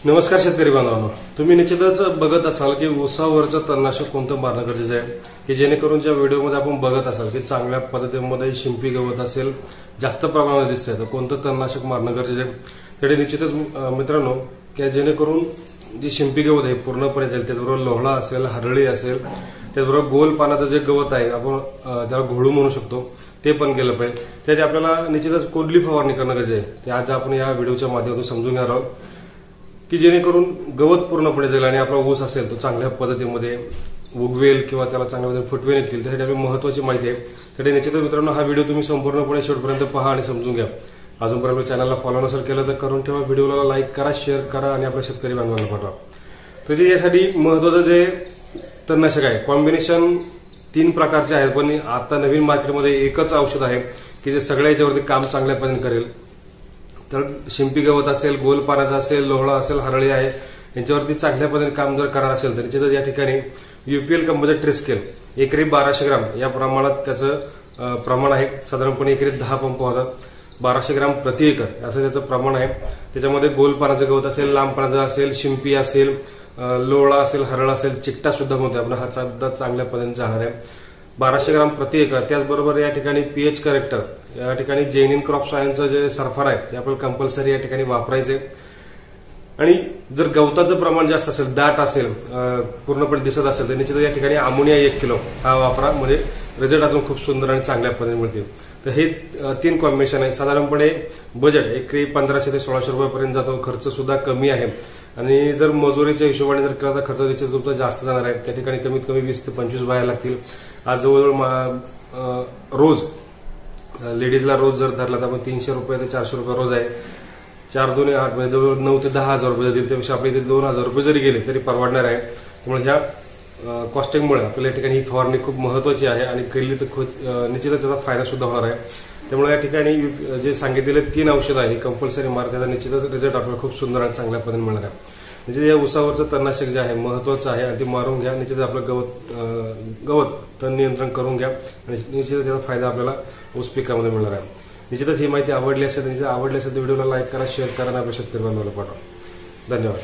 नमस्कार शेतकरी बांधवांनो, तुम्ही निश्चितच बघत असाल की ऊसावरचं तणनाशक कोणतं मारणं गरजेचं आहे की जेणेकरून ज्या व्हिडिओमध्ये आपण बघत असाल की चांगल्या पद्धतीमध्ये शिंपी गवत असेल, जास्त प्रमाणात दिसतंय, तर कोणतं तणनाशक मारणं गरजेचं आहे त्यासाठी निश्चितच मित्रांनो की जेणेकरून जी शिंपी गवत आहे पूर्णपणे जाईल, त्याचबरोबर लोहळा असेल, हरळी असेल, त्याचबरोबर गोल पानाचं जे गवत आहे आपण त्याला घोळू म्हणू शकतो, ते पण केलं पाहिजे। त्यासाठी आपल्याला निश्चितच कोडली फवारणी करणं गरजेचं आहे। ते आज आपण या व्हिडिओच्या माध्यमातून समजून घेणार आहोत की जेणेकरून गवत पूर्णपणे जाईल आणि आपला ऊस असेल तो चांगल्या पद्धतीमध्ये उगवेल किंवा त्याला चांगल्या पद्धतीने फुटवे निघतील। त्यासाठी आपली महत्त्वाची माहिती आहे। त्यासाठी निश्चितच मित्रांनो हा व्हिडिओ तुम्ही संपूर्णपणे शेवटपर्यंत पहा आणि समजून घ्या। अजूनपर्यंत चॅनलला फॉलो नसेल केलं तर करून ठेवा, व्हिडिओला लाईक करा, शेअर करा आणि आपल्या शेतकरी बांधवांना पाठवा। तर यासाठी महत्त्वाचं जे तणनाशक आहे, कॉम्बिनेशन 3 प्रकारचे आहेत, पण आता नवीन मार्केटमध्ये एकच औषध आहे की जे सगळ्या याच्यावरती काम चांगल्या पद्धतीने करेल। तर शिंपी गवत असेल, गोल पानाचा असेल, लोहळा असेल, हरळी आहे, यांच्यावरती चांगल्या पद्धतीने काम जर करणार असेल तर निश्चितच या ठिकाणी यूपीएल कंपनीचं ट्रिस्केल एकरी 1200 ग्राम या प्रमाणात त्याचं प्रमाण आहे। साधारणपणे एकरी 10 पंप होतात, 1200 ग्राम प्रति एकर असं त्याचं प्रमाण आहे। त्याच्यामध्ये गोल पानाचं गवत असेल, लांब पानाचं असेल, शिंपी असेल, लोहळा असेल, हरळ असेल, चिकटा सुद्धा म्हणतो आपण, हा सुद्धा चांगल्या पद्धतीने जाणार आहे, 1200 ग्राम प्रति एकर। त्याचबरोबर या ठिकाणी पीएच करेक्टर, या ठिकाणी जेनिन क्रॉप सायन्सचं जे सल्फर आहे ते आपल्याला कंपल्सरी या ठिकाणी वापरायचे। आणि जर गवताचं प्रमाण जास्त असेल, दाट असेल, पूर्णपणे दिसत असेल तर निश्चितच या ठिकाणी अमोनिया 1 किलो हा वापरा, म्हणजे रिझल्ट अजून खूप सुंदर आणि चांगल्या पद्धतीने मिळतील। तर हे 3 कॉम्बिनेशन आहे। साधारणपणे बजेट एकरी 1500 ते 1600 रुपयापर्यंत जातो, खर्च सुद्धा कमी आहे। आणि जर मजुरीच्या हिशोबाने जर केला तर खर्च देखील तुमचा जास्त जाणार आहे। त्या ठिकाणी कमीत कमी 20 ते 25 बाया लागतील। आज जवळजवळ रोज लेडीजला रोज जर धरला तर आपण 300 रुपये ते 400 रुपये रोज आहे, 4 2 8 म्हणजे जवळ 9 ते 10 हजार रुपये जातील। त्यापेक्षा आपल्या इथे 2000 रुपये जरी गेले तरी परवडणार आहे। त्यामुळे ह्या कॉस्टिंगमुळे आपल्याला या ठिकाणी ही फवारणी खूप महत्त्वाची आहे आणि केली तर निश्चितच त्याचा फायदा सुद्धा होणार आहे। त्यामुळे या ठिकाणी जे सांगितलेले 3 औषधं आहे कंपल्सरी मार, त्याचा निश्चितच रिझल्ट आपल्याला खूप सुंदर आणि चांगल्या पद्धतीने मिळणार आहे। म्हणजे या ऊसावरचं तणनाशक जे आहे महत्त्वाचं आहे आणि ते मारून घ्या, निश्चितच आपलं गवत तण नियंत्रण करून घ्या आणि निश्चितच त्याचा फायदा आपल्याला ऊस पिकामध्ये मिळणार आहे। निश्चितच ही माहिती आवडली असेल तर व्हिडिओला लाईक करा, शेअर करा आणि आपल्या शेतकरी बांधवांना पाठवा। धन्यवाद।